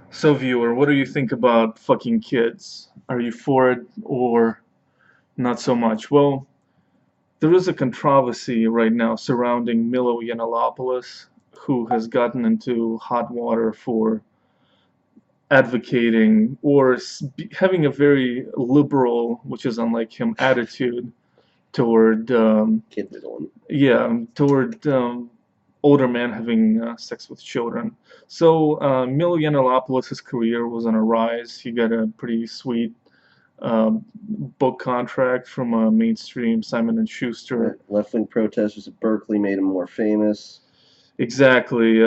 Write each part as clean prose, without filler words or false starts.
So, viewer, what do you think about fucking kids? Are you for it or not so much? Well, there is a controversy right now surrounding Milo Yiannopoulos, who has gotten into hot water for advocating or having a very liberal, which is unlike him, attitude toward, Kid diddling. yeah, toward older men having sex with children. So, Milo Yiannopoulos' career was on a rise. He got a pretty sweet book contract from a mainstream Simon and Right. Schuster. Left wing protesters at Berkeley made him more famous. Exactly.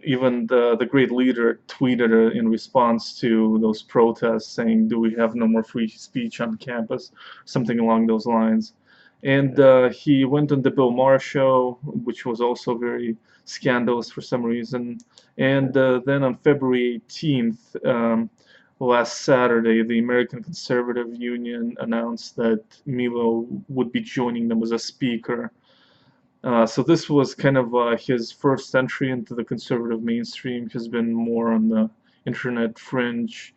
Even the great leader tweeted in response to those protests saying, "Do we have no more free speech on campus?" Something along those lines. And he went on the Bill Maher show, which was also very scandalous for some reason. And then on February 18th, last Saturday, the American Conservative Union announced that Milo would be joining them as a speaker. So this was kind of his first entry into the conservative mainstream. He's been more on the internet fringe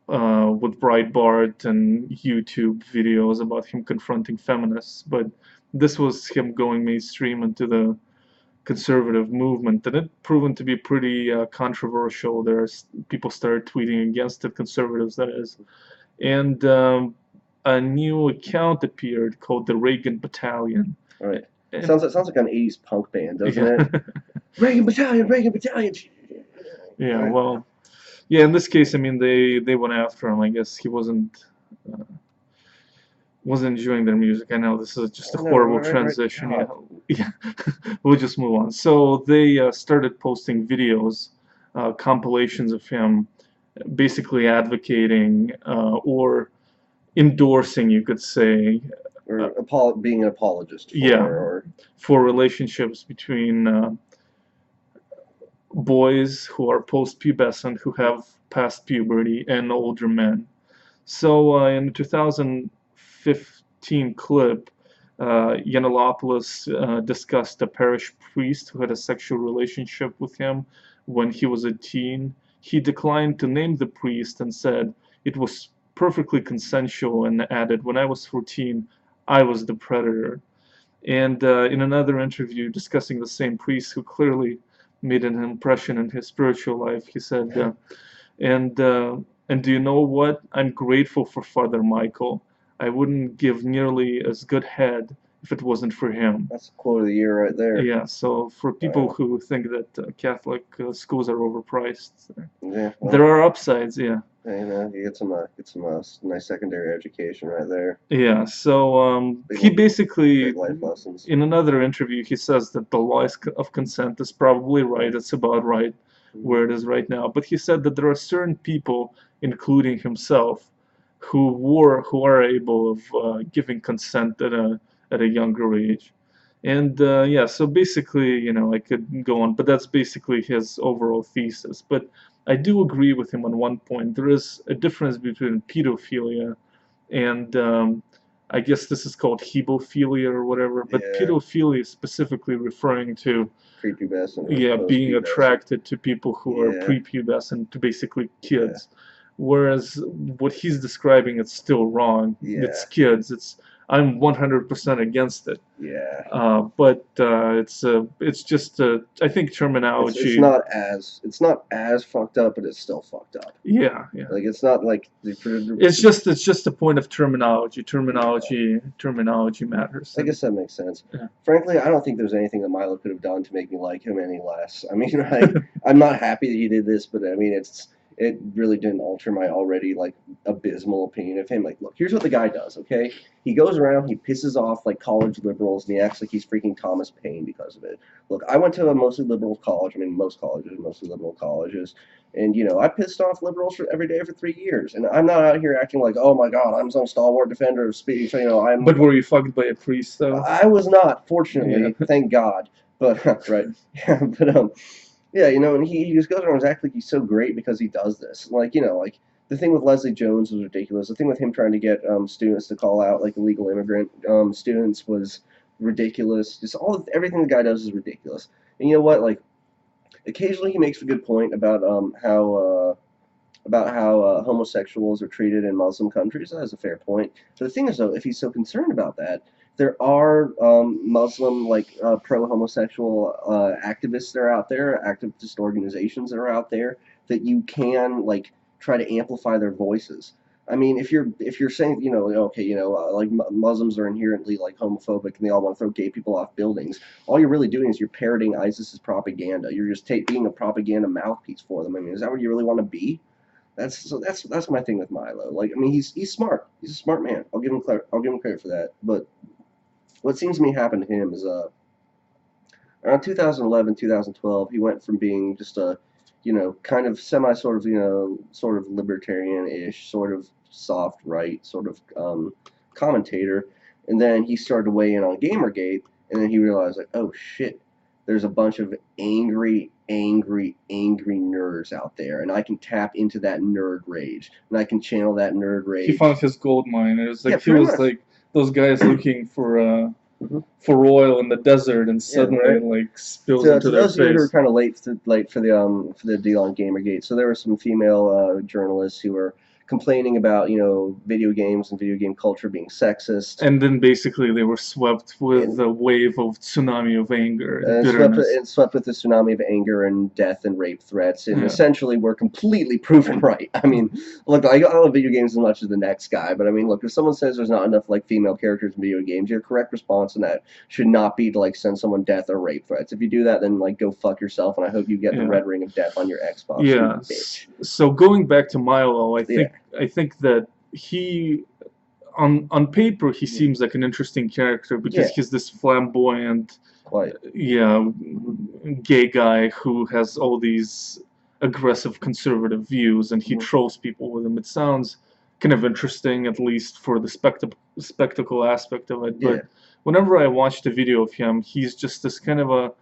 with Breitbart and YouTube videos about him confronting feminists. But this was him going mainstream into the conservative movement, and it proven to be pretty controversial. There's people started tweeting against it, conservatives that is, and a new account appeared called the Reagan Battalion. All right. And Sounds like an '80s punk band, doesn't yeah. it? Reagan Battalion, Reagan Battalion. Yeah, Right. well, yeah, in this case, I mean, they went after him. I guess he uh, wasn't enjoying their music. I know this is just a I know, horrible right. transition. Yeah, God. yeah. We'll just move on. So they started posting videos, compilations of him, basically advocating or endorsing, you could say, uh, Or being an apologist yeah, for, or for relationships between boys who are post-pubescent who have passed puberty and older men. So in the 2015 clip, Yiannopoulos discussed a parish priest who had a sexual relationship with him when he was a teen. He declined to name the priest and said it was perfectly consensual and added, "When I was 14, I was the predator." And in another interview discussing the same priest who clearly made an impression in his spiritual life, he said, and uh, and do you know what? I'm grateful for Father Michael. I wouldn't give nearly as good head if it wasn't for him. that's the quote of the year right there. Yeah, so for people Wow. who think that Catholic schools are overpriced, Yeah. there Well, are upsides, yeah. you get some nice secondary education right there. Yeah, so Big he big basically, life lessons. in another interview, he says that the law of consent is probably right. It's about right Mhm. where it is right now. But he said that there are certain people, including himself, who are able of giving consent at a younger age. And yeah, so basically, I could go on, but that's basically his overall thesis. But I do agree with him on one point. There is a difference between pedophilia and I guess this is called hebophilia or whatever. But Yeah. pedophilia is specifically referring to, Prepubescent or yeah, being post-pubescent. attracted to people who are Yeah. prepubescent, to basically Yeah. kids. Whereas what he's describing, it's still wrong. It's Yeah. kids. I'm 100% against it. Yeah. But it's just I think terminology. It's not as fucked up, but it's still fucked up. Yeah, yeah. Like it's not like It's just a point of terminology. yeah. Terminology matters. I guess that makes sense. Yeah. Frankly, I don't think there's anything that Milo could have done to make me like him any less. I mean, I'm not happy that he did this, but I mean, it really didn't alter my already like abysmal opinion of him. Like, look, here's what the guy does. Okay, he goes around, he pisses off like college liberals, and he acts like he's freaking Thomas Paine because of it. Look, I went to a mostly liberal college. I mean, most colleges, are mostly liberal colleges. And I pissed off liberals every day for 3 years, and I'm not out here acting like, oh my god, I'm some stalwart defender of speech. But were you fucked by a priest though? I was not, Yeah. fortunately, thank God. But right, yeah, but yeah, and he just goes around and acts like he's so great because he does this. Like like the thing with Leslie Jones was ridiculous. The thing with him trying to get students to call out like illegal immigrant students was ridiculous. Just everything the guy does is ridiculous. And you know what? Like Occasionally, he makes a good point about how homosexuals are treated in Muslim countries. That is a fair point. But the thing is, though, if he's so concerned about that, there are Muslim like pro-homosexual activists that are out there, activist organizations that are out there that you can like try to amplify their voices. I mean, if you're saying, okay, like Muslims are inherently like homophobic and they all want to throw gay people off buildings, all you're really doing is you're parroting ISIS's propaganda. You're just being a propaganda mouthpiece for them. I mean, is that what you really want to be? That's my thing with Milo. Like, I mean, he's smart. He's a smart man. I'll give him credit for that. But what seems to me happened to him is around 2011, 2012, he went from being just a kind of semi sort of sort of libertarian-ish, sort of soft right, sort of commentator, and then he started to weigh in on Gamergate, and then he realized like, oh shit, there's a bunch of angry, angry, angry nerds out there, and I can tap into that nerd rage, and I can channel that nerd He rage. found his gold mine. It was Yeah, like he pretty was much. like those guys looking Mhm. for oil in the desert, and suddenly right. it like spills To into their those of you who are face. kind of late for the deal on Gamergate, so there were some female journalists who were complaining about video games and video game culture being sexist, And then basically they were swept with and a wave of tsunami of anger and bitterness. swept with the tsunami of anger and death and rape threats, and Yeah. essentially were completely proven right. I mean, look, I don't love video games as much as the next guy, but I mean, look, if someone says there's not enough like female characters in video games, your correct response in that should not be to like send someone death or rape threats. If you do that, then like go fuck yourself, and I hope you get the Yeah. red ring of death on your Xbox. Yeah. You bitch. So going back to Milo, Yeah. I think that he on paper he seems like an interesting character because Yeah. he's this flamboyant, Quite. yeah, gay guy who has all these aggressive conservative views and he Mhm. trolls people with them. It sounds kind of interesting, at least for the spectacle aspect of it. Yeah. But whenever I watched a video of him, he's just this kind of a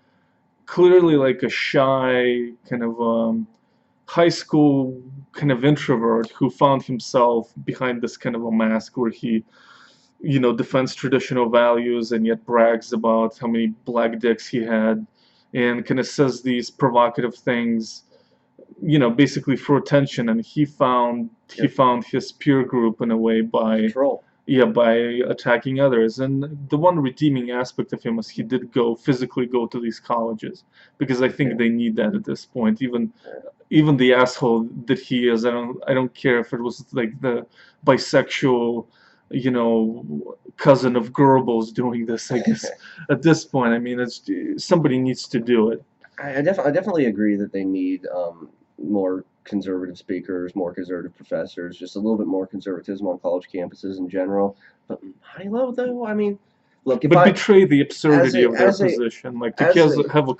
clearly like a shy kind of high school kind of introvert who found himself behind this kind of a mask where he defends traditional values and yet brags about how many black dicks he had and kind of says these provocative things, basically for attention. And he Yep. found his peer group in a way by Troll. by attacking others. And the one redeeming aspect of him is he did physically go to these colleges because I think Yeah. they need that at this point. Even the asshole that he is, I don't care if it was like the bisexual, cousin of Goebbels doing this. I guess at this point, I mean, it's somebody needs to do it. I definitely agree that they need more conservative speakers, more conservative professors, just a little bit more conservatism on college campuses in general. But Milo, though, I mean, look, if But I betray the absurdity of their as a position, like to as a have a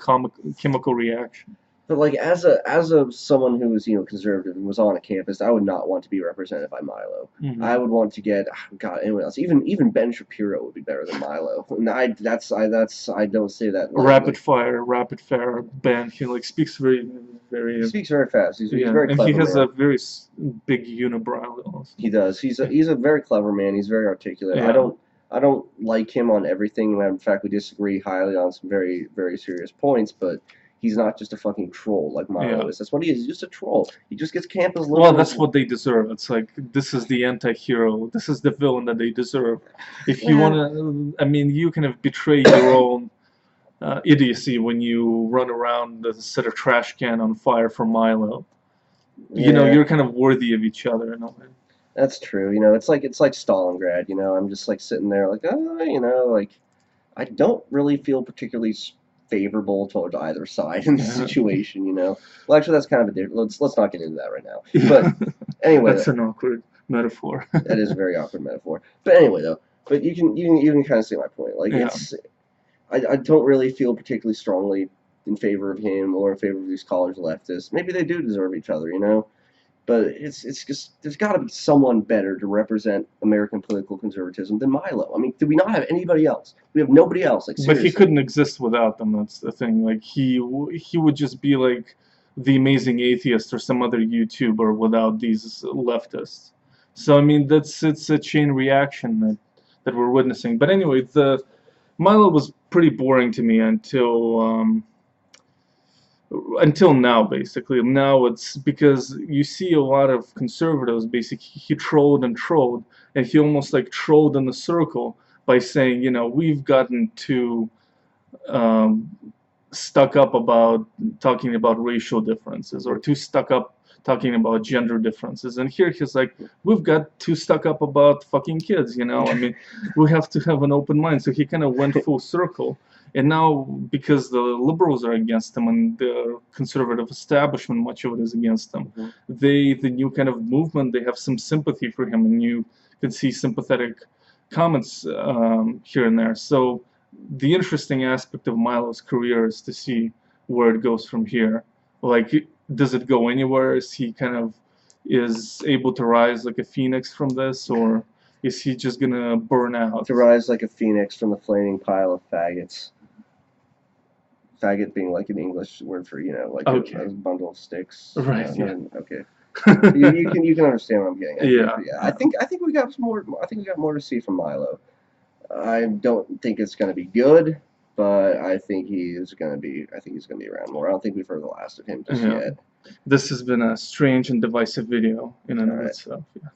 chemical reaction. but like as a someone who was conservative and was on a campus, I would not want to be represented by Milo. Mhm. I would want to get God anyone else. Even Ben Shapiro would be better than Milo. And I don't say that lightly. Rapid fire Ben. He like speaks very, very. He speaks very fast. He's Yeah, very and clever he has man. a very big unibrow also. He does. He's a very clever man. He's very articulate. Yeah. I don't like him on everything. In fact, we disagree highly on some very very serious points. But he's not just a fucking troll like Milo Yeah. is. That's what he is. He's just a troll. He just gets campus Well, liberals. that's what they deserve. It's like this is the anti-hero. This is the villain that they deserve. If you Yeah. want to, I mean, you kind of betray your own idiocy when you run around and set a trash can on fire for Milo. Yeah. You're kind of worthy of each other in a way. That's true. It's like Stalingrad. I'm just like sitting there like like I don't really feel particularly favorable towards either side in the Yeah. situation. Well, actually, that's kind of a different. Let's not get into that right now. But anyway, That's an awkward metaphor. that is a very awkward metaphor. But anyway, though, but you can kind of see my point. Like Yeah. I don't really feel particularly strongly in favor of him or in favor of these college leftists. Maybe they do deserve each other, But it's just there's got to be someone better to represent American political conservatism than Milo. I mean, do we not have anybody else? We have nobody else. Like But seriously. he couldn't exist without them. That's the thing. Like he would just be like the Amazing Atheist or some other YouTuber without these leftists. So I mean, it's a chain reaction that we're witnessing. But anyway, the Milo was pretty boring to me until until now, basically. Now it's because you see a lot of conservatives, basically, he trolled and trolled, and he almost like trolled in a circle by saying, you know, we've gotten too um, stuck up about talking about racial differences, or too stuck up talking about gender differences. And here he's like, we've got too stuck up about fucking kids, you know? I mean, we have to have an open mind. So he kind of went full circle. And now, because the liberals are against him and the conservative establishment, much of it is against him, the new kind of movement, they have some sympathy for him, and you can see sympathetic comments here and there. So the interesting aspect of Milo's career is to see where it goes from here. Like, does it go anywhere? Is he kind of is able to rise like a phoenix from this, or is he just gonna burn out? To rise like a phoenix from the flaming pile of faggots. Faggot being like an English word for, you know, like Okay. a bundle of sticks. Right, yeah. Okay. You can understand what I'm getting at. Yeah. I think we got some more. I think we got more to see from Milo. I don't think it's going to be good, but I think he's going to be. I think he's going to be around more. I don't think we've heard the last of him just Yeah. yet. This has been a strange and divisive video in and of Alright. itself. Yeah.